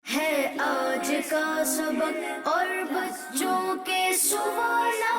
ہے آج کا سبق اور بچوں کے سوالات،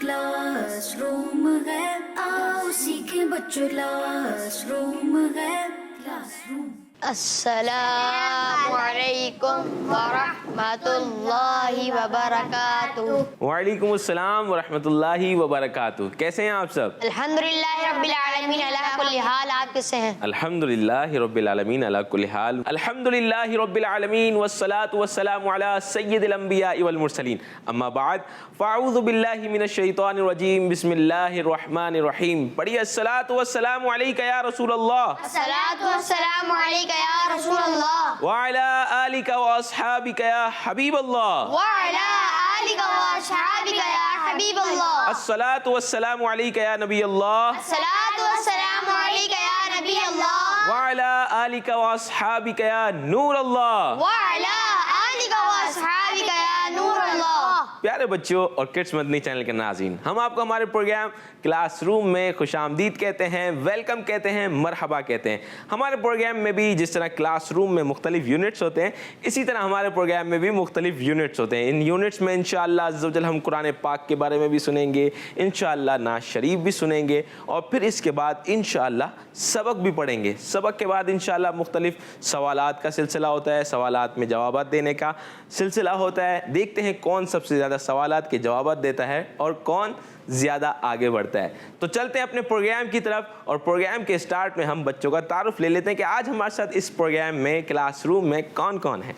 کلاس روم ہے، آؤ سیکھیں بچوں، کلاس روم ہے، کلاس روم۔ السلام علیکم ورحمۃ اللہ وبرکاتہ۔ وعلیکم السلام ورحمۃ اللہ وبرکاتہ۔ کیسے ہیں آپ سب؟ الحمدللہ رب العالمین علی کل حال۔ آپ کیسے ہیں؟ الحمدللہ رب العالمین علی کل حال۔ الحمدللہ رب العالمین والصلاة والسلام علی سید الانبیاء والمرسلین، اما بعد فاعوذ باللہ من الشیطان الرجیم، بسم اللہ الرحمن الرحیم۔ پڑھیے الصلاة والسلام علیک یا رسول اللہ، الصلاۃ والسلام علیک یا رسول اللہ، وعلی آلک واصحابک یا حبیب اللہ، وعلی آلک واصحابک یا حبیب اللہ، الصلاة والسلام علیک یا نبی اللہ، الصلاۃ والسلام علیک یا نبی اللہ، وعلی آلک واصحابک یا نور اللہ۔ وعلی آلک واصحابک یا نور اللہ۔ پیارے بچوں اور کڈس مدنی چینل کے ناظرین، ہم آپ کو ہمارے پروگرام کلاس روم میں خوش آمدید کہتے ہیں، ویلکم کہتے ہیں، مرحبا کہتے ہیں۔ ہمارے پروگرام میں بھی جس طرح کلاس روم میں مختلف یونٹس ہوتے ہیں، اسی طرح ہمارے پروگرام میں بھی مختلف یونٹس ہوتے ہیں۔ ان یونٹس میں انشاءاللہ عز و جل ہم قرآن پاک کے بارے میں بھی سنیں گے، انشاءاللہ نعت شریف بھی سنیں گے، اور پھر اس کے بعد انشاءاللہ سبق بھی پڑھیں گے۔ سبق کے بعد انشاءاللہ مختلف سوالات کا سلسلہ ہوتا ہے، سوالات میں جوابات دینے کا سلسلہ ہوتا ہے۔ دیکھتے ہیں کون سب سے زیادہ سوالات کے جوابات دیتا ہے اور کون زیادہ آگے بڑھتا ہے۔ تو چلتے ہیں اپنے پروگرام کی طرف، اور پروگرام کے سٹارٹ میں ہم بچوں کا تعارف لے لیتے ہیں کہ آج ہمارے ساتھ اس پروگرام میں کلاس روم میں کون کون ہے۔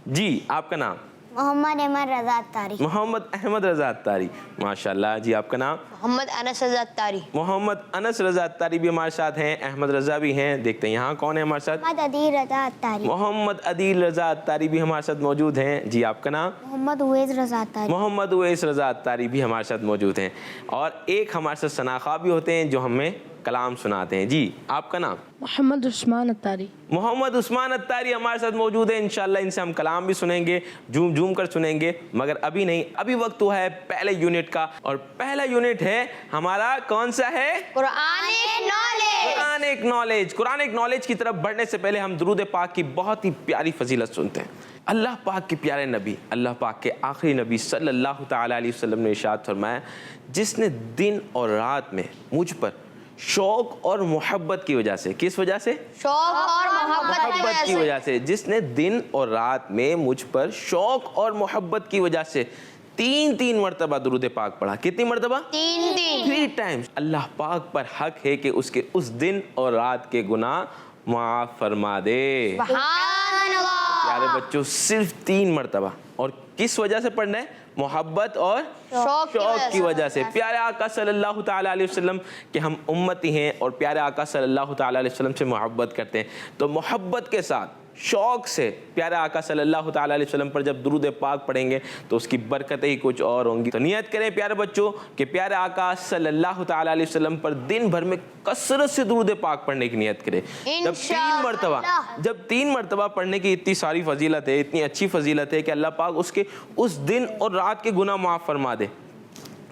جی آپ کا نام؟ محمد احمد رضا اتاری۔ محمد احمد رضا اتاری، ماشاءاللہ۔ جی آپ کا نام؟ محمد انس رضا اتاری۔ محمد انس رضا اتاری بھی ہمارے ساتھ ہیں، احمد رضا بھی ہیں۔ دیکھتے ہیں یہاں کون ہے ہمارے ساتھ؟ محمد عدیل رضا اتاری۔ محمد عدیل رضا اتاری بھی ہمارے ساتھ موجود ہیں۔ جی آپ کا نام؟ محمد اویس رضا اتاری۔ محمد اویس رضا اتاری بھی ہمارے ساتھ موجود ہیں، اور ایک ہمارے ساتھ ثنا خواہ بھی ہوتے ہیں جو ہمیں کلام سناتے ہیں۔ جی آپ کا نام؟ محمد عثمان اتاری۔ محمد عثمان اتاری ہمارے ساتھ موجود ہیں، انشاءاللہ ان سے ہم کلام بھی سنیں گے، جھوم جھوم کر سنیں گے، مگر ابھی نہیں، ابھی وقت ہوا ہے پہلے یونٹ کا، اور پہلا یونٹ ہے ہمارا کون سا ہے؟ Quranic knowledge. Quranic knowledge. Quranic knowledge کی طرف بڑھنے سے پہلے ہم درود پاک کی بہت ہی پیاری فضیلت سنتے ہیں۔ اللہ پاک کے پیارے نبی، اللہ پاک کے آخری نبی صلی اللہ تعالیٰ علیہ وسلم نے ارشاد فرمایا، جس نے دن اور رات میں مجھ پر شوق اور محبت کی وجہ سے، کس وجہ سے؟ شوق اور محبت کی وجہ سے، جس نے دن اور رات میں مجھ پر شوق اور محبت کی وجہ سے تین مرتبہ درود پاک پڑھا۔ کتنی مرتبہ؟ تین 3 times۔ اللہ پاک پر حق ہے کہ اس کے اس دن اور رات کے گناہ معاف فرما دے۔ سبحان اللہ۔ پیارے بچوں، صرف 3 مرتبہ، اور کس وجہ سے پڑھنا ہے؟ محبت اور شوق کی وجہ سے۔ پیارے آقا صلی اللہ تعالیٰ علیہ وسلم کہ ہم امتی ہیں، اور پیارے آقا صلی اللہ تعالیٰ علیہ وسلم سے محبت کرتے ہیں، تو محبت کے ساتھ شوق سے پیارے آقا صلی اللہ تعالیٰ علیہ وسلم پر جب درود پاک پڑھیں گے تو اس کی برکتیں ہی کچھ اور ہوں گی۔ تو نیت کریں پیارے بچوں کہ پیارے آقا صلی اللہ تعالیٰ علیہ وسلم پر دن بھر میں کثرت سے درود پاک پڑھنے کی نیت کریں۔ جب 3 مرتبہ پڑھنے کی اتنی ساری فضیلت ہے، اتنی اچھی فضیلت ہے کہ اللہ پاک اس کے اس دن اور رات کے گناہ معاف فرما دے،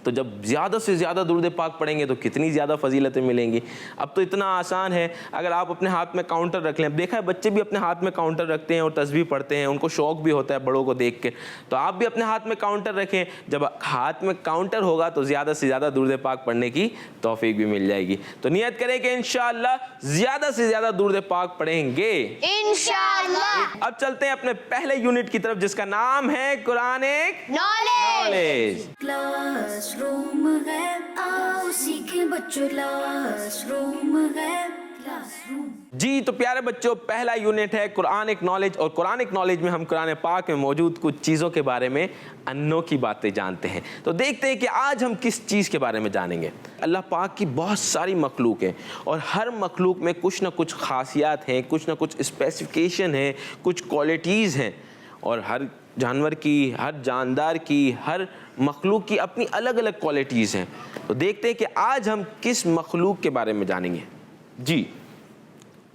تو جب زیادہ سے زیادہ درود پاک پڑھیں گے تو کتنی زیادہ فضیلتیں ملیں گی۔ اب تو اتنا آسان ہے، اگر آپ اپنے ہاتھ میں کاؤنٹر رکھ لیں، دیکھا ہے بچے بھی اپنے ہاتھ میں کاؤنٹر رکھتے ہیں اور تسبیح پڑھتے ہیں، ان کو شوق بھی ہوتا ہے بڑوں کو دیکھ کے، تو آپ بھی اپنے ہاتھ میں کاؤنٹر رکھیں۔ جب ہاتھ میں کاؤنٹر ہوگا تو زیادہ سے زیادہ درود پاک پڑھنے کی توفیق بھی مل جائے گی۔ تو نیت کریں کہ انشاءاللہ زیادہ سے زیادہ درود پاک پڑھیں گے انشاءاللہ۔ اب چلتے ہیں اپنے پہلے یونٹ کی طرف، جس کا نام ہے قرآنک نالج۔ کلاس روم ہے، آؤ سیکھیں بچوں، کلاس روم ہے، کلاس روم۔ جی تو پیارے بچوں، پہلا یونٹ ہے قرآنک نالج، اور قرآنک نالج میں ہم قرآن پاک میں موجود کچھ چیزوں کے بارے میں انوکھی باتیں جانتے ہیں۔ تو دیکھتے ہیں کہ آج ہم کس چیز کے بارے میں جانیں گے۔ اللہ پاک کی بہت ساری مخلوق ہیں، اور ہر مخلوق میں کچھ نہ کچھ خاصیات ہیں، کچھ نہ کچھ اسپیسیفکیشن ہیں، کچھ کوالٹیز ہیں، اور ہر جانور کی، ہر جاندار کی، ہر مخلوق کی اپنی الگ الگ کوالٹیز ہیں۔ تو دیکھتے ہیں کہ آج ہم کس مخلوق کے بارے میں جانیں گے۔ جی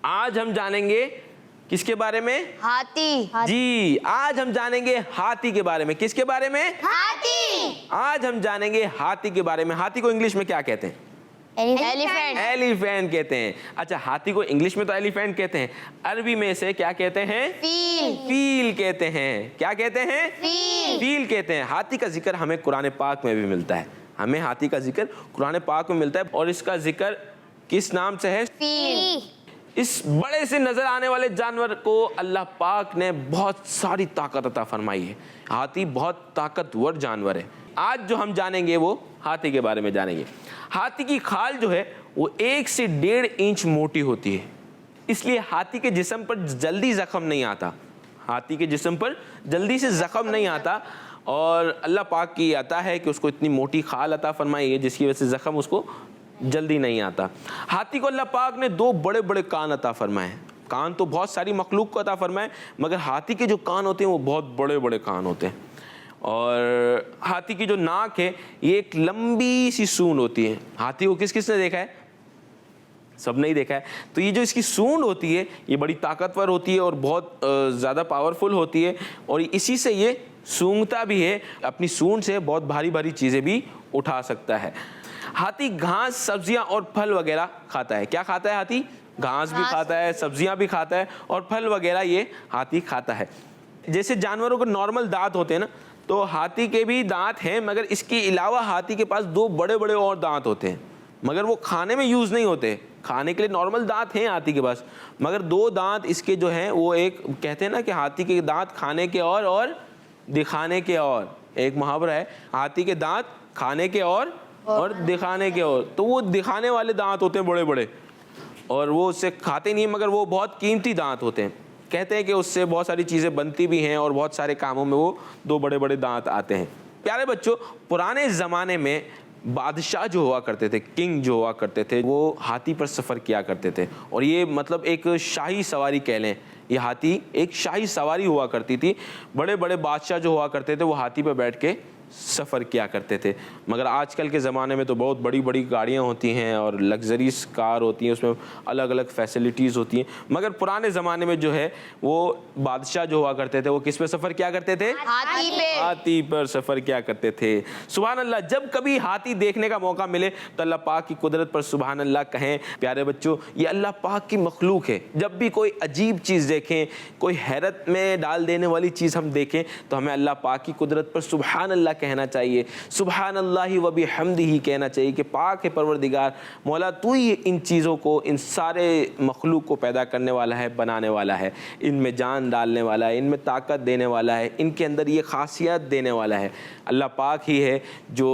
آج ہم جانیں گے کس کے بارے میں؟ ہاتھی۔ جی آج ہم جانیں گے ہاتھی کے بارے میں۔ کس کے بارے میں؟ ہاتھی۔ آج ہم جانیں گے ہاتھی کے بارے میں۔ ہاتھی کو انگلش میں کیا کہتے ہیں؟ ایلیفینٹ. ایلیفینٹ کہتے ہیں. اچھا ہاتھی کو انگلش میں تو ایلیفینٹ کہتے ہیں, عربی میں اسے کیا کہتے ہیں؟ فیل. فیل کہتے ہیں. کیا کہتے ہیں؟ فیل. فیل کہتے ہیں. ہاتھی کا ذکر ہمیں قرآن پاک میں بھی ملتا ہے. ہمیں ہاتھی کا ذکر قرآن پاک میں ملتا ہے, اور اس کا ذکر کس نام سے ہے؟ فیل. اس بڑے سے نظر آنے والے جانور کو اللہ پاک نے بہت ساری طاقت عطا فرمائی ہے. ہاتھی بہت طاقتور جانور ہے. آج جو ہم جانیں گے وہ ہاتھی کے بارے میں جانیں گے. ہاتھی کی کھال جو ہے وہ 1 سے 1.5 انچ موٹی ہوتی ہے, اس لیے ہاتھی کے جسم پر جلدی زخم نہیں آتا. ہاتھی کے جسم پر جلدی سے زخم نہیں آتا, اور اللہ پاک کی عطا ہے کہ اس کو اتنی موٹی کھال عطا فرمائی ہے جس کی وجہ سے زخم اس کو جلدی نہیں آتا. ہاتھی کو اللہ پاک نے 2 بڑے بڑے کان عطا فرمائے ہیں. کان تو بہت ساری مخلوق کو عطا فرمائے, مگر ہاتھی کے جو کان ہوتے ہیں وہ بہت بڑے بڑے کان ہوتے ہیں. اور ہاتھی کی جو ناک ہے یہ ایک لمبی سی سونڈ ہوتی ہے. ہاتھی کو کس کس نے دیکھا ہے؟ سب نہیں دیکھا ہے. تو یہ جو اس کی سونڈ ہوتی ہے یہ بڑی طاقتور ہوتی ہے اور بہت زیادہ پاورفل ہوتی ہے, اور اسی سے یہ سونگتا بھی ہے. اپنی سونڈ سے بہت بھاری بھاری چیزیں بھی اٹھا سکتا ہے. ہاتھی گھاس, سبزیاں اور پھل وغیرہ کھاتا ہے. کیا کھاتا ہے ہاتھی؟ گھاس بھی کھاتا ہے, سبزیاں بھی کھاتا ہے, اور پھل وغیرہ یہ ہاتھی کھاتا ہے. جیسے جانوروں کو نارمل دانت ہوتے ہیں نا, تو ہاتھی کے بھی دانت ہیں, مگر اس کے علاوہ ہاتھی کے پاس 2 بڑے بڑے اور دانت ہوتے ہیں, مگر وہ کھانے میں یوز نہیں ہوتے. کھانے کے لیے نارمل دانت ہیں ہاتھی کے پاس, مگر 2 دانت اس کے جو ہیں وہ ایک کہتے ہیں نا کہ ہاتھی کے دانت کھانے کے اور دکھانے کے اور. ایک محاورہ ہے, ہاتھی کے دانت کھانے کے اور دکھانے کے اور. تو وہ دکھانے والے دانت ہوتے ہیں بڑے بڑے, اور وہ اس سے کھاتے نہیں, مگر وہ بہت قیمتی دانت ہوتے ہیں. کہتے ہیں کہ اس سے بہت ساری چیزیں بنتی بھی ہیں, اور بہت سارے کاموں میں وہ 2 بڑے بڑے دانت آتے ہیں. پیارے بچوں, پرانے زمانے میں بادشاہ جو ہوا کرتے تھے, کنگ جو ہوا کرتے تھے, وہ ہاتھی پر سفر کیا کرتے تھے. اور یہ مطلب ایک شاہی سواری کہہ لیں, یہ ہاتھی ایک شاہی سواری ہوا کرتی تھی. بڑے بڑے بادشاہ جو ہوا کرتے تھے وہ ہاتھی پہ بیٹھ کے سفر کیا کرتے تھے. مگر آج کل کے زمانے میں تو بہت بڑی بڑی گاڑیاں ہوتی ہیں اور لگژریز کار ہوتی ہیں, اس میں الگ الگ فیسلٹیز ہوتی ہیں. مگر پرانے زمانے میں جو ہے وہ بادشاہ جو ہوا کرتے تھے وہ کس پہ سفر کیا کرتے تھے؟ ہاتھی پہ. ہاتھی پر سفر کیا کرتے تھے. سبحان اللہ. جب کبھی ہاتھی دیکھنے کا موقع ملے تو اللہ پاک کی قدرت پر سبحان اللہ کہیں. پیارے بچوں, یہ اللہ پاک کی مخلوق ہے. جب بھی کوئی عجیب چیز دیکھیں, کوئی حیرت میں ڈال دینے والی چیز ہم دیکھیں, تو ہمیں اللہ پاک کی قدرت پر سبحان اللہ کہنا چاہیے. سبحان اللہ و بحمدہ کہنا چاہیے کہ پاک ہے پروردگار مولا, تو ہی ان چیزوں کو, ان سارے مخلوق کو پیدا کرنے والا ہے, بنانے والا ہے, ان میں جان ڈالنے والا ہے, ان میں طاقت دینے والا ہے, ان کے اندر یہ خاصیت دینے والا ہے. اللہ پاک ہی ہے جو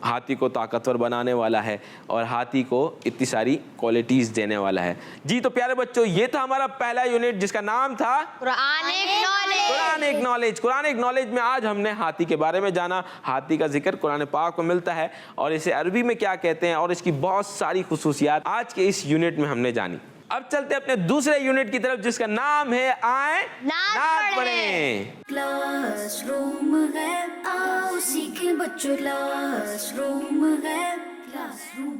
ہاتھی کو طاقتور بنانے والا ہے اور ہاتھی کو اتنی ساری کوالٹیز دینے والا ہے. جی تو پیارے بچوں, یہ تھا ہمارا پہلا یونٹ جس کا نام تھا قرآنک نالج. قرآنک نالج میں آج ہم نے ہاتھی کے بارے میں جانا. ہاتھی کا ذکر قرآن پاک میں ملتا ہے, اور اسے عربی میں کیا کہتے ہیں, اور اس کی بہت ساری خصوصیات آج کے اس یونٹ میں ہم نے جانی. اب چلتے ہیں اپنے دوسرے یونٹ کی طرف جس کا نام ہے آئیں نعت پڑھیں. کلاس روم ہے, آؤ سیکھیں بچوں, کلاس روم ہے, کلاس روم.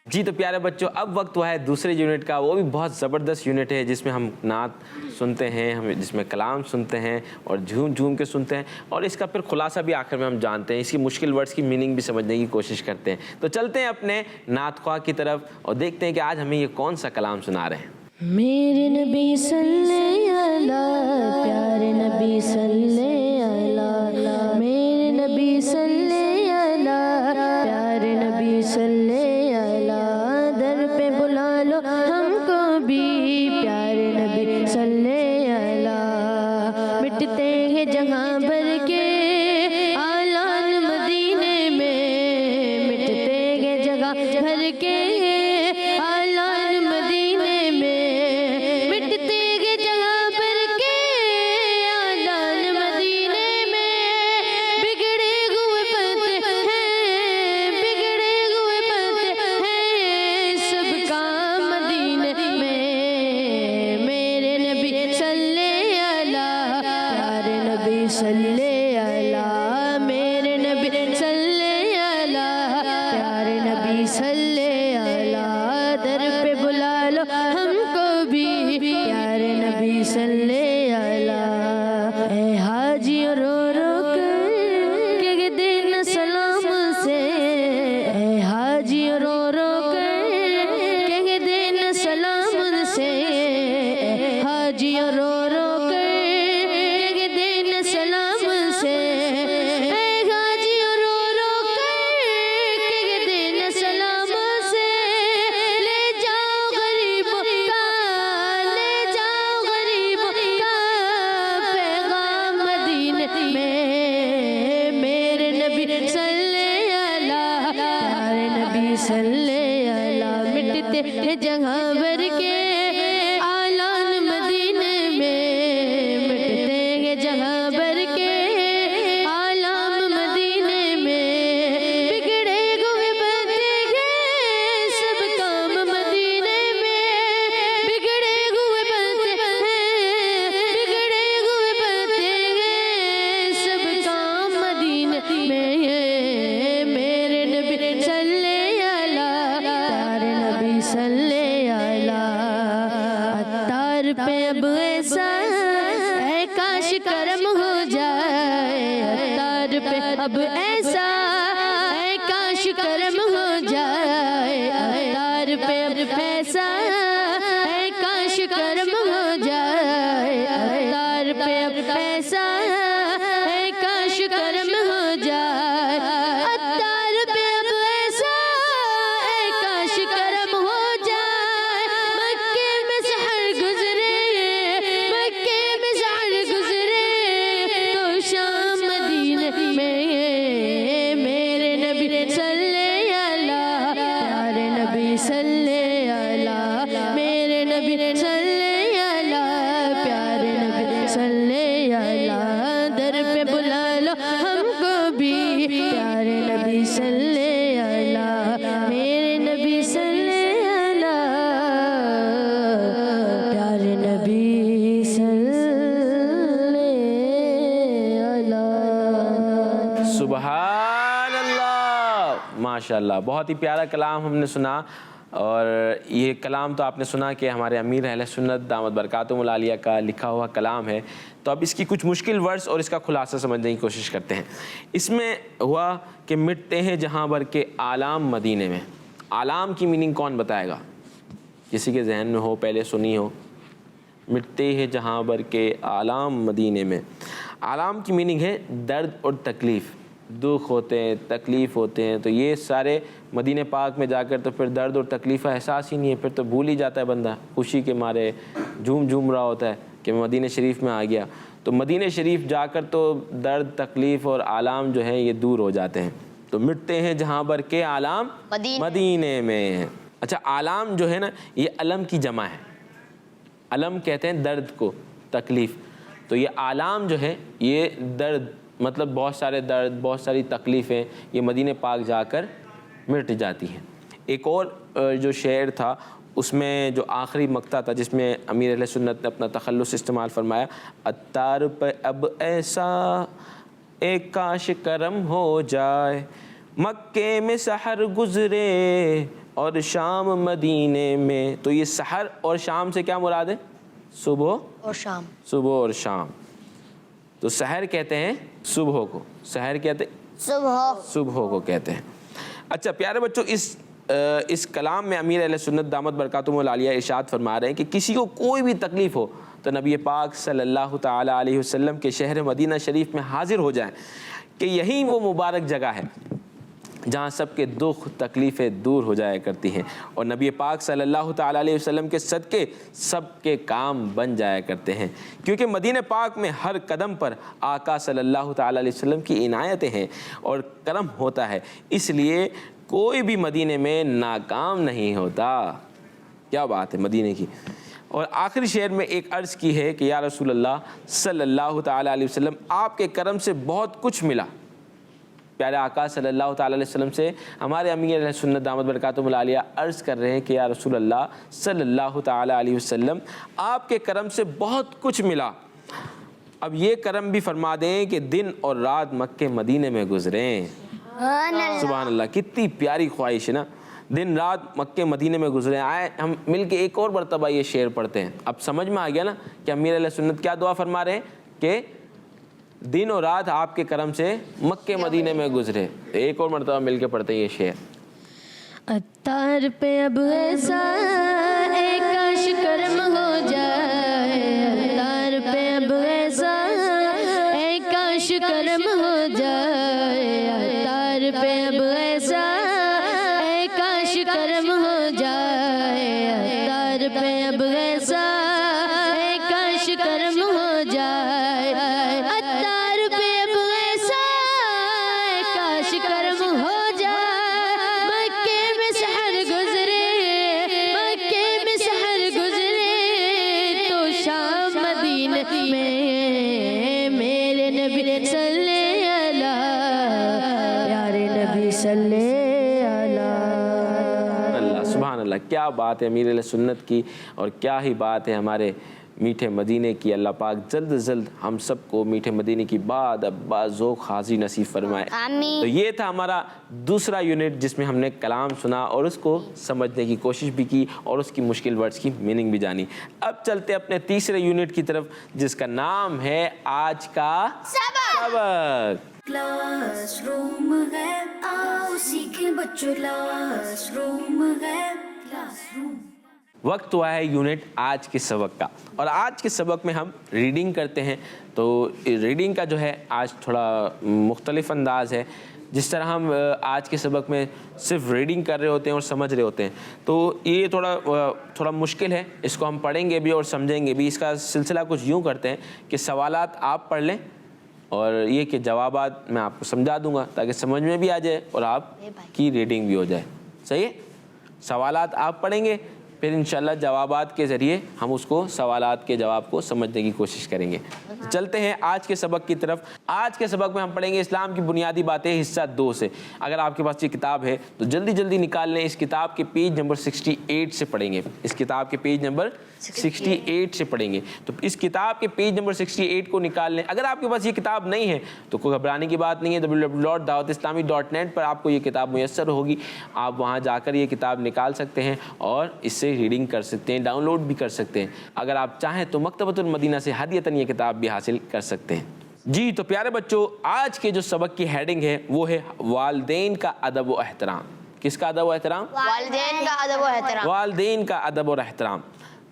جی تو پیارے بچوں, اب وقت ہوا ہے دوسرے یونٹ کا. وہ بھی بہت زبردست یونٹ ہے جس میں ہم نعت سنتے ہیں, ہم جس میں کلام سنتے ہیں اور جھوم جھوم کے سنتے ہیں, اور اس کا پھر خلاصہ بھی آخر میں ہم جانتے ہیں, اس کی مشکل ورڈز کی میننگ بھی سمجھنے کی کوشش کرتے ہیں. تو چلتے ہیں اپنے نعت خواہ کی طرف اور دیکھتے ہیں کہ آج ہمیں یہ کون سا کلام سنا رہے ہیں. میرے نبی صلی اللہ, پیارے نبی صلی اللہ, میرے نبی صلی اللہ, پیارے نبی صلی اللہ, در پہ بلا لو ہم کو بھی, پیارے نبی صلی اللہ. مٹتے ہیں جہاں بھر کے اعلان مدینے میں, مٹتے ہیں جگہ بھر کے اعلان مدینے میں, مٹتے ہیں جگہ بھر کے اعلان مدینے میں. بگڑے ہوئے پتے ہیں, بگڑے ہوئے پتے ہیں سب کا مدینے میں. میرے نبی صلی اللہ, پیارے نبی صلی اللہ, میرے نبی صلی اللہ, پیارے نبی صلی اللہ, در پہ بلا لو ہم کو بھی, پیارے نبی صلی اللہ. اے حاجی رو رو کر کہ دینا سلام سے, اے حاجی رو رو کر کاش کرم ہو جائے عطار پہ اب ایسا، اے کاش کرم ہو جائے عطار پہ اب ایسا، اے کاش کرم ہو جائے عطار پہ اب ایسا، اے کاش کرم ہو جائے عطار پہ اب ایسا، اے کاش کرم ہو جائے۔ مکے میں سحر گزرے، مکے میں سحر گزرے تو شام مدینے میں میرے نبی صلی اللہ، پیارے نبی صلی اللہ، میرے نبی صلی اللہ، پیارے نبی صلی اللہ، در پہ بلا لو ہم کو بھی پیارے نبی صلی اللہ، میرے نبی صلی اللہ، پیارے نبی صلی اللہ۔ سبحان اللہ، ماشاءاللہ، بہت ہی پیارا کلام ہم نے سنا۔ اور یہ کلام تو آپ نے سنا کہ ہمارے امیر اہل سنت دامت برکاتہم العالیہ کا لکھا ہوا کلام ہے۔ تو اب اس کی کچھ مشکل ورڈز اور اس کا خلاصہ سمجھنے کی کوشش کرتے ہیں۔ اس میں ہوا کہ مٹتے ہیں جہاں بھر کے اعلام مدینے میں۔ اعلام کی میننگ کون بتائے گا؟ کسی کے ذہن میں ہو، پہلے سنی ہو؟ مٹتے ہیں جہاں بھر کے اعلام مدینے میں۔ اعلام کی میننگ ہے درد اور تکلیف، دکھ ہوتے ہیں، تکلیف ہوتے ہیں، تو یہ سارے مدینہ پاک میں جا کر تو پھر درد اور تکلیف کا احساس ہی نہیں ہے، پھر تو بھول ہی جاتا ہے بندہ، خوشی کے مارے جھوم رہا ہوتا ہے کہ میں مدینہ شریف میں آ گیا۔ تو مدینہ شریف جا کر تو درد، تکلیف اور آلام جو ہیں یہ دور ہو جاتے ہیں۔ تو مٹتے ہیں جہاں بھر کے آلام مدینے میں۔ اچھا، آلام جو ہے نا یہ علم کی جمع ہے۔ علم کہتے ہیں درد کو، تکلیف۔ تو یہ آلام جو ہے یہ درد، مطلب بہت سارے درد، بہت ساری تکلیفیں یہ مدینہ پاک جا کر مٹ جاتی ہیں۔ ایک اور جو شعر تھا اس میں جو آخری مقطع تھا جس میں امیر اہل سنت نے اپنا تخلص استعمال فرمایا، عطار پہ اب ایسا، ایک کاش کرم ہو جائے، مکے میں سحر گزرے اور شام مدینے میں۔ تو یہ سحر اور شام سے کیا مراد ہے؟ صبح اور شام، صبح اور شام۔ تو سحر کہتے ہیں صبح کو، سحر کہتے ہیں صبح کو کہتے ہیں۔ اچھا پیارے بچوں، اس کلام میں امیر اہل سنت دامت برکاتہم العالیہ ارشاد فرما رہے ہیں کہ کسی کو کوئی بھی تکلیف ہو تو نبی پاک صلی اللہ تعالی علیہ وسلم کے شہر مدینہ شریف میں حاضر ہو جائیں، کہ یہی وہ مبارک جگہ ہے جہاں سب کے دکھ تکلیفیں دور ہو جایا کرتی ہیں، اور نبی پاک صلی اللہ تعالی علیہ وسلم کے صدقے سب کے کام بن جایا کرتے ہیں، کیونکہ مدینہ پاک میں ہر قدم پر آقا صلی اللہ تعالی علیہ وسلم کی عنایتیں ہیں اور کرم ہوتا ہے، اس لیے کوئی بھی مدینے میں ناکام نہیں ہوتا۔ کیا بات ہے مدینے کی۔ اور آخری شعر میں ایک عرض کی ہے کہ یا رسول اللہ صلی اللہ تعالی علیہ وسلم، آپ کے کرم سے بہت کچھ ملا۔ پیارے آقا صلی اللہ تعالی علیہ وسلم سے ہمارے امیر اہل سنت دامت برکاتہم العالیہ عرض کر رہے ہیں کہ یا رسول اللہ صلی اللہ تعالی علیہ وسلم، آپ کے کرم سے بہت کچھ ملا، اب یہ کرم بھی فرما دیں کہ دن اور رات مکے مدینے میں گزریں۔ سبحان اللہ، کتنی پیاری خواہش ہے نا، دن رات مکے مدینے میں گزریں۔ آئے ہم مل کے ایک اور مرتبہ یہ شعر پڑھتے ہیں، اب سمجھ میں آ گیا نا کہ امیر اہل سنت کیا دعا فرما رہے ہیں کہ دن اور رات آپ کے کرم سے مکے مدینے میں گزرے۔ ایک اور مرتبہ مل کے پڑھتے ہیں یہ شعر۔ عطار پہ اب ایسا، اے کاش کرم ہو جائے، عطار پہ اب ایسا، اے کاش کرم ہو جائے، عطار پہ اب ایسا، اے کاش کرم ہو جائے، عطار پہ اب ایسا، اے کاش کرم ہو جائے، عطار پہ اب ایسا، اے کاش کرم ہو جائے، مکے میں سحر گزرے، مکے میں سحر گزرے تو شام مدینے میں میرے نبی صلی اللہ، پیارے نبی صلی اللہ۔ اللہ سبحان اللہ، کیا بات ہے امیر اہل سنت کی، اور کیا ہی بات ہے ہمارے میٹھے مدینے کی اللہ پاک جلد از جلد ہم سب کو میٹھے مدینے کی ذوق حاضری نصیب فرمائے. آمین. تو یہ تھا ہمارا دوسرا یونٹ جس میں ہم نے کلام سنا اور اس کو سمجھنے کی کوشش بھی کی اور اس کی مشکل ورڈز کی میننگ بھی جانی. اب چلتے اپنے تیسرے یونٹ کی طرف جس کا نام ہے آج کا سبق. کلاس روم ہے آؤ سیکھیں بچوں کلاس روم ہے کلاس روم. وقت ہوا ہے یونٹ آج کے سبق کا اور آج کے سبق میں ہم ریڈنگ کرتے ہیں. تو ریڈنگ کا جو ہے آج تھوڑا مختلف انداز ہے. جس طرح ہم آج کے سبق میں صرف ریڈنگ کر رہے ہوتے ہیں اور سمجھ رہے ہوتے ہیں تو یہ تھوڑا مشکل ہے. اس کو ہم پڑھیں گے بھی اور سمجھیں گے بھی. اس کا سلسلہ کچھ یوں کرتے ہیں کہ سوالات آپ پڑھ لیں اور یہ کہ جوابات میں آپ کو سمجھا دوں گا تاکہ سمجھ میں بھی آ جائے اور آپ کی ریڈنگ بھی ہو جائے. صحیح ہے؟ سوالات آپ پڑھیں گے پھر انشاءاللہ جوابات کے ذریعے ہم اس کو سوالات کے جواب کو سمجھنے کی کوشش کریں گے. چلتے ہیں آج کے سبق کی طرف. آج کے سبق میں ہم پڑھیں گے اسلام کی بنیادی باتیں حصہ 2 سے. اگر آپ کے پاس یہ کتاب ہے تو جلدی نکال لیں. اس کتاب کے پیج نمبر 68 سے پڑھیں گے. اس کتاب کے پیج نمبر 68 سے پڑھیں گے. تو اس کتاب کے پیج نمبر 68 کو نکال لیں. اگر آپ کے پاس یہ کتاب نہیں ہے تو کوئی گھبرانے کی بات نہیں ہے. www.dawatislami.net پر آپ کو یہ کتاب میسر ہوگی. آپ وہاں جا کر یہ کتاب نکال سکتے ہیں اور اس سے ریڈنگ کر سکتے ہیں, ڈاؤن لوڈ بھی کر سکتے ہیں. اگر آپ چاہیں تو مکتبۃ المدینہ سے ہدیۃً یہ کتاب بھی حاصل کر سکتے ہیں. جی تو پیارے بچوں, آج کے جو سبق کی ہیڈنگ ہے وہ ہے والدین کا ادب و احترام. کس کا ادب و احترام؟ والدین کا ادب و احترام. والدین کا ادب اور احترام.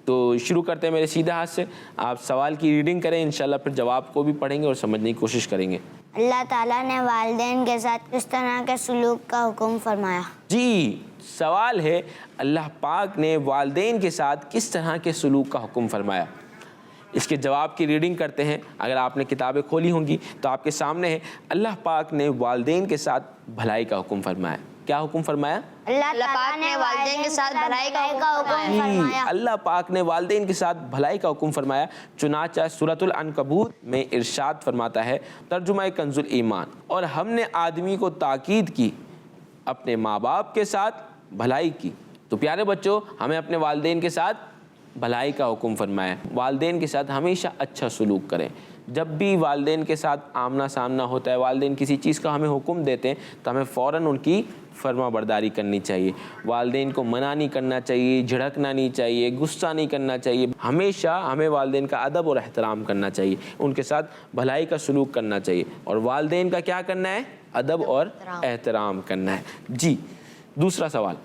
تو شروع کرتے ہیں میرے سیدھے ہاتھ سے. آپ سوال کی ریڈنگ کریں, انشاءاللہ پھر جواب کو بھی پڑھیں گے اور سمجھنے کی کوشش کریں گے. اللہ تعالیٰ نے والدین کے ساتھ کس طرح کے سلوک کا حکم فرمایا؟ جی سوال ہے اللہ پاک نے والدین کے ساتھ کس طرح کے سلوک کا حکم فرمایا. اس کے جواب کی ریڈنگ کرتے ہیں. اگر آپ نے کتابیں کھولی ہوں گی تو آپ کے سامنے ہے اللہ پاک نے والدین کے ساتھ بھلائی کا حکم فرمایا. کیا حکم فرمایا؟ اللہ پاک نے والدین کے ساتھ بھلائی کا حکم فرمایا. اللہ پاک نے والدین کے ساتھ بھلائی کا حکم فرمایا. چنانچہ سورۃ العنکبوت میں ارشاد فرماتا ہے, ترجمہ کنز الایمان, اور ہم نے آدمی کو تاکید کی اپنے ماں باپ کے ساتھ بھلائی کی. تو پیارے بچوں, ہمیں اپنے والدین کے ساتھ بھلائی کا حکم فرمایا. والدین کے ساتھ ہمیشہ اچھا سلوک کریں. جب بھی والدین کے ساتھ آمنا سامنا ہوتا ہے, والدین کسی چیز کا ہمیں حکم دیتے ہیں تو ہمیں فوراً ان کی فرما برداری کرنی چاہیے. والدین کو منع نہیں کرنا چاہیے, جھڑکنا نہیں چاہیے, غصہ نہیں کرنا چاہیے. ہمیشہ ہمیں والدین کا ادب اور احترام کرنا چاہیے, ان کے ساتھ بھلائی کا سلوک کرنا چاہیے. اور والدین کا کیا کرنا ہے؟ ادب اور احترام کرنا ہے. جی دوسرا سوال,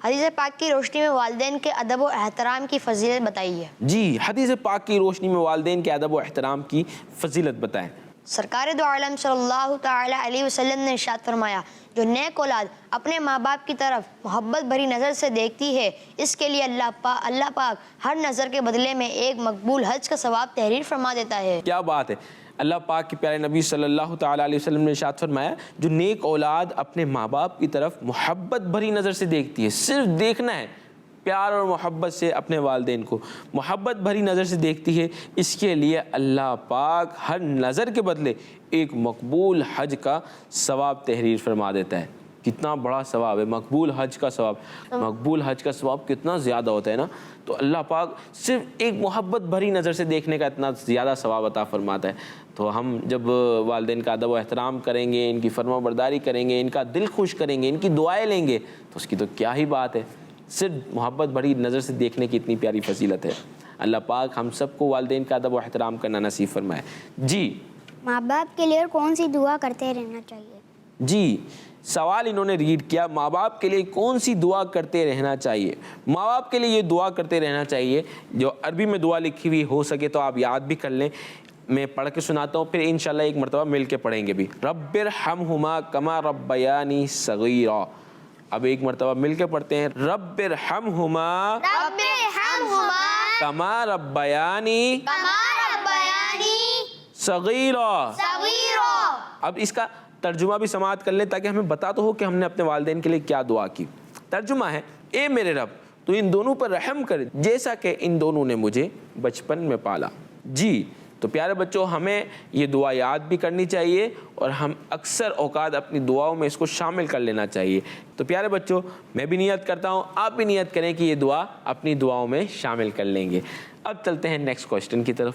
حدیث پاک کی روشنی میں والدین کے ادب و احترام کی فضیلت بتائیے. جی حدیث پاک کی روشنی میں والدین کے ادب و احترام کی فضیلت بتائیں. سرکار دو عالم صلی اللہ تعالی علیہ وسلم نے ارشاد فرمایا, جو نیک اولاد اپنے ماں باپ کی طرف محبت بھری نظر سے دیکھتی ہے اس کے لیے اللہ پاک ہر نظر کے بدلے میں ایک مقبول حج کا ثواب تحریر فرما دیتا ہے. کیا بات ہے. اللہ پاک کے پیارے نبی صلی اللہ تعالیٰ علیہ وسلم نے ارشاد فرمایا, جو نیک اولاد اپنے ماں باپ کی طرف محبت بھری نظر سے دیکھتی ہے, صرف دیکھنا ہے پیار اور محبت سے اپنے والدین کو محبت بھری نظر سے دیکھتی ہے, اس کے لیے اللہ پاک ہر نظر کے بدلے ایک مقبول حج کا ثواب تحریر فرما دیتا ہے. کتنا بڑا ثواب ہے مقبول حج کا ثواب. مقبول حج کا ثواب کتنا زیادہ ہوتا ہے نا. تو اللہ پاک صرف ایک محبت بھری نظر سے دیکھنے کا اتنا زیادہ ثواب عطا فرماتا ہے. تو ہم جب والدین کا ادب و احترام کریں گے, ان کی فرما برداری کریں گے, ان کا دل خوش کریں گے, ان کی دعائیں لیں گے تو اس کی تو کیا ہی بات ہے. صرف محبت بھری نظر سے دیکھنے کی اتنی پیاری فضیلت ہے. اللہ پاک ہم سب کو والدین کا ادب و احترام کرنا نصیب فرمائے. جی ماں باپ کے لیے کون سی دعا کرتے رہنا چاہیے؟ جی سوال انہوں نے ریڈ کیا, ماں باپ کے لیے کون سی دعا کرتے رہنا چاہیے. ماں باپ کے لیے یہ دعا کرتے رہنا چاہیے, جو عربی میں دعا لکھی ہوئی ہو سکے تو آپ یاد بھی کر لیں. میں پڑھ کے سناتا ہوں, پھر انشاءاللہ ایک مرتبہ مل کے پڑھیں گے بھی. رب ارحمہما کما ربیانی صغیرا. اب ایک مرتبہ مل کے پڑھتے ہیں, رب ارحمہما کما ربیانی صغیرا. اب اس کا ترجمہ بھی سماعت کر لیں تاکہ ہمیں بتا تو ہو کہ ہم نے اپنے والدین کے لیے کیا دعا کی. ترجمہ ہے, اے میرے رب تو ان دونوں پر رحم کر جیسا کہ ان دونوں نے مجھے بچپن میں پالا. جی تو پیارے بچوں, ہمیں یہ دعا یاد بھی کرنی چاہیے اور ہم اکثر اوقات اپنی دعاؤں میں اس کو شامل کر لینا چاہیے. تو پیارے بچوں, میں بھی نیت کرتا ہوں, آپ بھی نیت کریں کہ یہ دعا اپنی دعاؤں میں شامل کر لیں گے. اب چلتے ہیں نیکسٹ کوشچن کی طرف.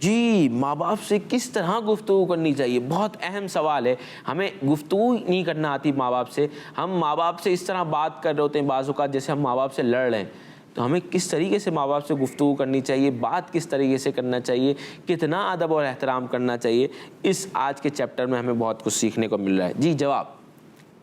جی ماں باپ سے کس طرح گفتگو کرنی چاہیے, بہت اہم سوال ہے. ہمیں گفتگو نہیں کرنا آتی ماں باپ سے, ہم ماں باپ سے اس طرح بات کر رہے ہوتے ہیں بعض اوقات جیسے ہم ماں باپ سے لڑ رہے ہیں. تو ہمیں کس طریقے سے ماں باپ سے گفتگو کرنی چاہیے, بات کس طریقے سے کرنا چاہیے, کتنا ادب اور احترام کرنا چاہیے, اس آج کے چیپٹر میں ہمیں بہت کچھ سیکھنے کو مل رہا ہے. جی جواب.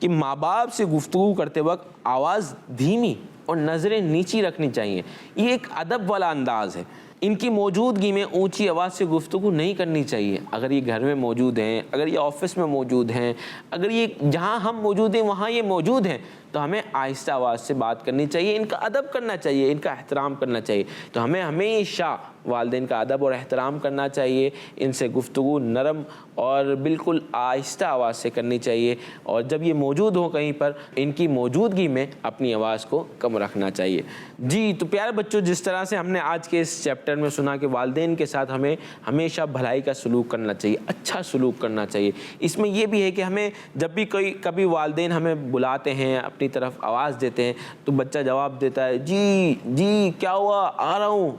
کہ ماں باپ سے گفتگو کرتے وقت آواز دھیمی اور نظریں نیچی رکھنی چاہیے. یہ ایک ادب والا انداز ہے. ان کی موجودگی میں اونچی آواز سے گفتگو نہیں کرنی چاہیے. اگر یہ گھر میں موجود ہیں, اگر یہ آفس میں موجود ہیں, اگر یہ جہاں ہم موجود ہیں وہاں یہ موجود ہیں, تو ہمیں آہستہ آواز سے بات کرنی چاہیے, ان کا ادب کرنا چاہیے, ان کا احترام کرنا چاہیے. تو ہمیں ہمیشہ والدین کا ادب اور احترام کرنا چاہیے, ان سے گفتگو نرم اور بالکل آہستہ آواز سے کرنی چاہیے, اور جب یہ موجود ہوں کہیں پر ان کی موجودگی میں اپنی آواز کو کم رکھنا چاہیے. جی تو پیارے بچوں, جس طرح سے ہم نے آج کے اس چیپٹر میں سنا کہ والدین کے ساتھ ہمیں ہمیشہ بھلائی کا سلوک کرنا چاہیے, اچھا سلوک کرنا چاہیے. اس میں یہ بھی ہے کہ ہمیں جب بھی کبھی والدین ہمیں بلاتے ہیں, اپنی طرف آواز دیتے ہیں, تو بچہ جواب دیتا ہے جی جی کیا ہوا, آ رہا ہوں,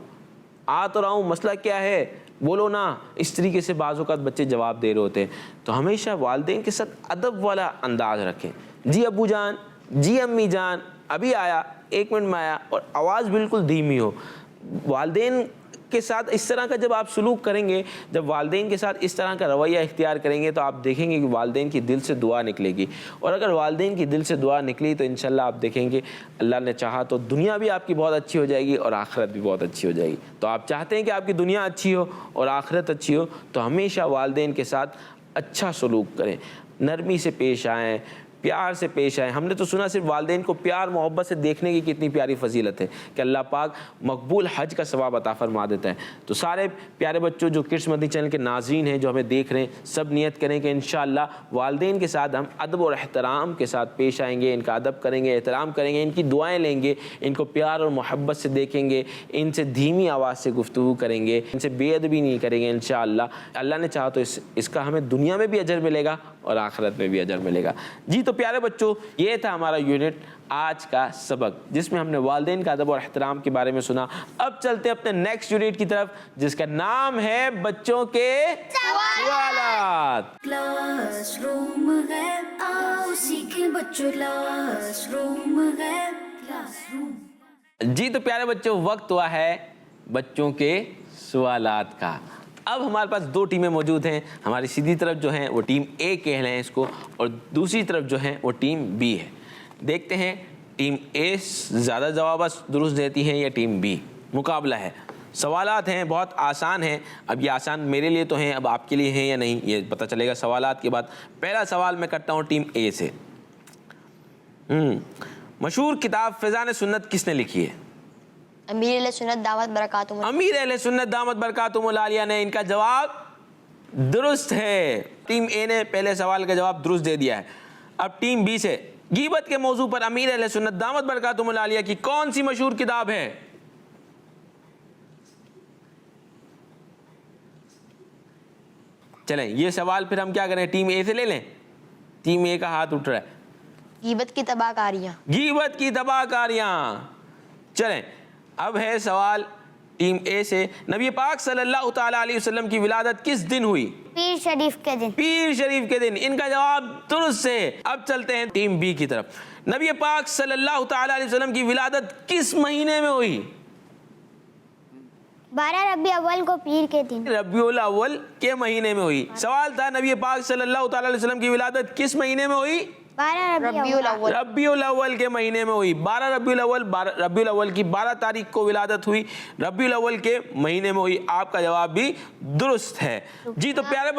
آ تو رہا ہوں, مسئلہ کیا ہے, بولو نا. اس طریقے سے بعض اوقات بچے جواب دے رہے ہوتے ہیں. تو ہمیشہ والدین کے ساتھ ادب والا انداز رکھیں. جی ابو جان, جی امی جان, ابھی آیا, 1 منٹ میں آیا, اور آواز بالکل دھیمی ہو. والدین کے ساتھ اس طرح کا جب آپ سلوک کریں گے, جب والدین کے ساتھ اس طرح کا رویہ اختیار کریں گے, تو آپ دیکھیں گے کہ والدین کی دل سے دعا نکلے گی. اور اگر والدین کی دل سے دعا نکلی تو انشاءاللہ آپ دیکھیں گے اللہ نے چاہا تو دنیا بھی آپ کی بہت اچھی ہو جائے گی اور آخرت بھی بہت اچھی ہو جائے گی. تو آپ چاہتے ہیں کہ آپ کی دنیا اچھی ہو اور آخرت اچھی ہو, تو ہمیشہ والدین کے ساتھ اچھا سلوک کریں, نرمی سے پیش آئیں, پیار سے پیش آئیں. ہم نے تو سنا صرف والدین کو پیار محبت سے دیکھنے کی کتنی پیاری فضیلت ہے کہ اللہ پاک مقبول حج کا ثواب عطا فرما دیتا ہے. تو سارے پیارے بچوں جو کڈس مدنی چینل کے ناظرین ہیں جو ہمیں دیکھ رہے ہیں, سب نیت کریں کہ انشاءاللہ والدین کے ساتھ ہم ادب اور احترام کے ساتھ پیش آئیں گے, ان کا ادب کریں گے, احترام کریں گے, ان کی دعائیں لیں گے, ان کو پیار اور محبت سے دیکھیں گے, ان سے دھیمی آواز سے گفتگو کریں گے, ان سے بے ادبی نہیں کریں گے. انشاءاللہ اللہ نے چاہا تو اس کا ہمیں دنیا میں بھی اجر ملے گا اور آخرت میں بھی اجر ملے گا. جی تو پیارے بچوں, یہ تھا ہمارا یونٹ آج کا سبق جس میں ہم نے والدین کا ادب اور احترام کے بارے میں سنا. اب چلتے ہیں اپنے نیکسٹ یونٹ کی طرف جس کا نام ہے بچوں کے سوالات. کلاس روم ہے, آؤ سیکھیں بچوں, کلاس روم ہے, کلاس روم. جی تو پیارے بچوں, وقت ہوا ہے بچوں کے سوالات کا. اب ہمارے پاس 2 ٹیمیں موجود ہیں. ہماری سیدھی طرف جو ہیں وہ ٹیم اے کہہ لیں اس کو, اور دوسری طرف جو ہیں وہ ٹیم بی ہے. دیکھتے ہیں ٹیم اے زیادہ جوابات درست دیتی ہیں یا ٹیم بی. مقابلہ ہے. سوالات ہیں بہت آسان ہیں. اب یہ آسان میرے لیے تو ہیں, اب آپ کے لیے ہیں یا نہیں یہ پتہ چلے گا سوالات کے بعد. پہلا سوال میں کرتا ہوں ٹیم اے سے. مشہور کتاب فیضان سنت کس نے لکھی ہے؟ امیر اہل سنت دامت برکاتہم. امیر اہل سنت دامت برکاتہم العالیہ نے. ان کا جواب درست ہے. ٹیم اے نے پہلے سوال کا جواب درست دے دیا ہے. اب ٹیم بی سے, غیبت کے موضوع پر امیر اہل سنت دامت برکاتہم العالیہ کی کون سی مشہور کتاب ہے؟ چلیں یہ سوال پھر ہم کیا کریں, ٹیم اے سے لے لیں. ٹیم اے کا ہاتھ اٹھ رہا ہے. غیبت کی تباہ کاریاں. غیبت کی تباہ کاریاں. چلیں اب ہے سوال ٹیم اے سے. نبی پاک صلی اللہ تعالیٰ علیہ وسلم کی ولادت کس دن ہوئی؟ پیر شریف کے دن. پیر شریف کے دن. ان کا جواب درست ہے. اب چلتے ہیں ٹیم بی کی طرف. نبی پاک صلی اللہ تعالیٰ علیہ وسلم کی ولادت کس مہینے میں ہوئی؟ 12 ربیع اول کو پیر کے دن. ربیع الاول کے مہینے میں ہوئی. سوال تھا نبی پاک صلی اللہ تعالیٰ علیہ وسلم کی ولادت کس مہینے میں ہوئی؟ 12 ربیع الاول. ربیع الاول کے مہینے میں ہوئی. 12 ربیع الاول. ربیع الاول کی 12 تاریخ کو ولادت ہوئی. ربیع الاول کے مہینے میں ہوئی. آپ کا جواب بھی درست ہے. جی تو پیارے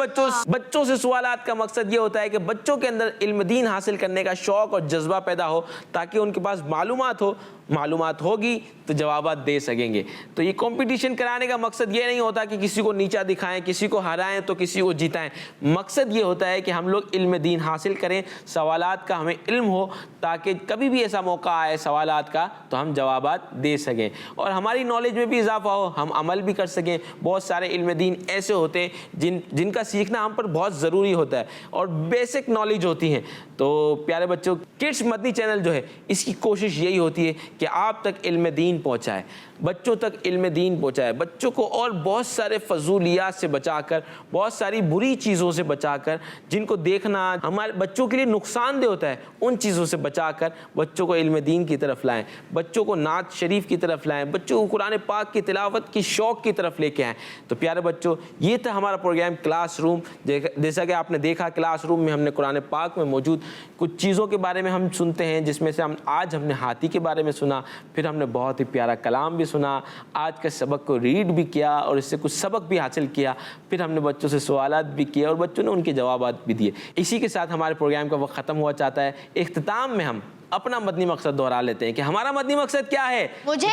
بچوں سے سوالات کا مقصد یہ ہوتا ہے کہ بچوں کے اندر علم دین حاصل کرنے کا شوق اور جذبہ پیدا ہو تاکہ ان کے پاس معلومات ہو, معلومات ہوگی تو جوابات دے سکیں گے. تو یہ کمپٹیشن کرانے کا مقصد یہ نہیں ہوتا کہ کسی کو نیچا دکھائیں, کسی کو ہرائیں تو کسی کو جیتائیں. مقصد یہ ہوتا ہے کہ ہم لوگ علم دین حاصل کریں, سوالات کا ہمیں علم ہو, تاکہ کبھی بھی ایسا موقع آئے سوالات کا تو ہم جوابات دے سکیں اور ہماری نالج میں بھی اضافہ ہو, ہم عمل بھی کر سکیں. بہت سارے علم دین ایسے ہوتے ہیں جن کا سیکھنا ہم پر بہت ضروری ہوتا ہے اور بیسک نالج ہوتی ہیں. تو پیارے بچوں, کڈس مدنی چینل جو ہے اس کی کوشش یہی ہوتی ہے کہ آپ تک علم دین پہنچائے, بچوں تک علم دین پہنچائے, بچوں کو اور بہت سارے فضولیات سے بچا کر, بہت ساری بری چیزوں سے بچا کر, جن کو دیکھنا ہمارے بچوں کے لیے نقصان دہ ہوتا ہے, ان چیزوں سے بچا کر بچوں کو علم دین کی طرف لائیں, بچوں کو نعت شریف کی طرف لائیں, بچوں کو قرآن پاک کی تلاوت کی شوق کی طرف لے کے آئیں. تو پیارے بچوں, یہ تھا ہمارا پروگرام کلاس روم. جیسا کہ آپ نے دیکھا, کلاس روم میں ہم نے قرآن پاک میں موجود کچھ چیزوں کے بارے میں ہم سنتے ہیں, جس میں سے آج ہم نے ہاتھی کے بارے میں سنا, پھر ہم نے بہت ہی پیارا کلام بھی سنا, آج کے سبق کو ریڈ بھی کیا اور اس سے کچھ سبق بھی حاصل کیا, پھر ہم نے بچوں سے سوالات بھی کیے اور بچوں نے ان کے جوابات بھی دیے. اسی کے ساتھ ہمارے پروگرام کا وقت ختم ہوا چاہتا ہے. اختتام میں ہم اپنا مدنی مقصد دہرا لیتے ہیں کہ ہمارا مدنی مقصد کیا ہے. مجھے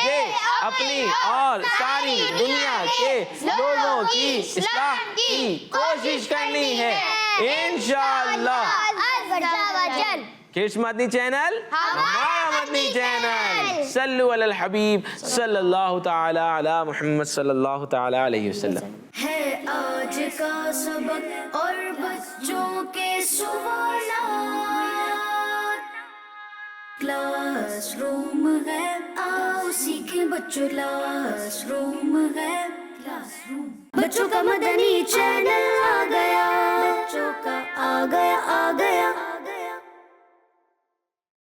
اپنی اور ساری دنیا کے لوگوں کی اصلاح کی کوشش کرنی ہے انشاءاللہ. کڈس مدنی چینل ہمارا مدنی چینل. صلو علی الحبیب صلی اللہ تعالی علی محمد صلی اللہ تعالی علیہ وسلم. ہے آج کا سبق اور بچوں کے سوالات. کلاس روم ہے, آؤ سیکھیں بچوں. کلاس روم ہے, کلاس روم بچوں کا مدنی چینل.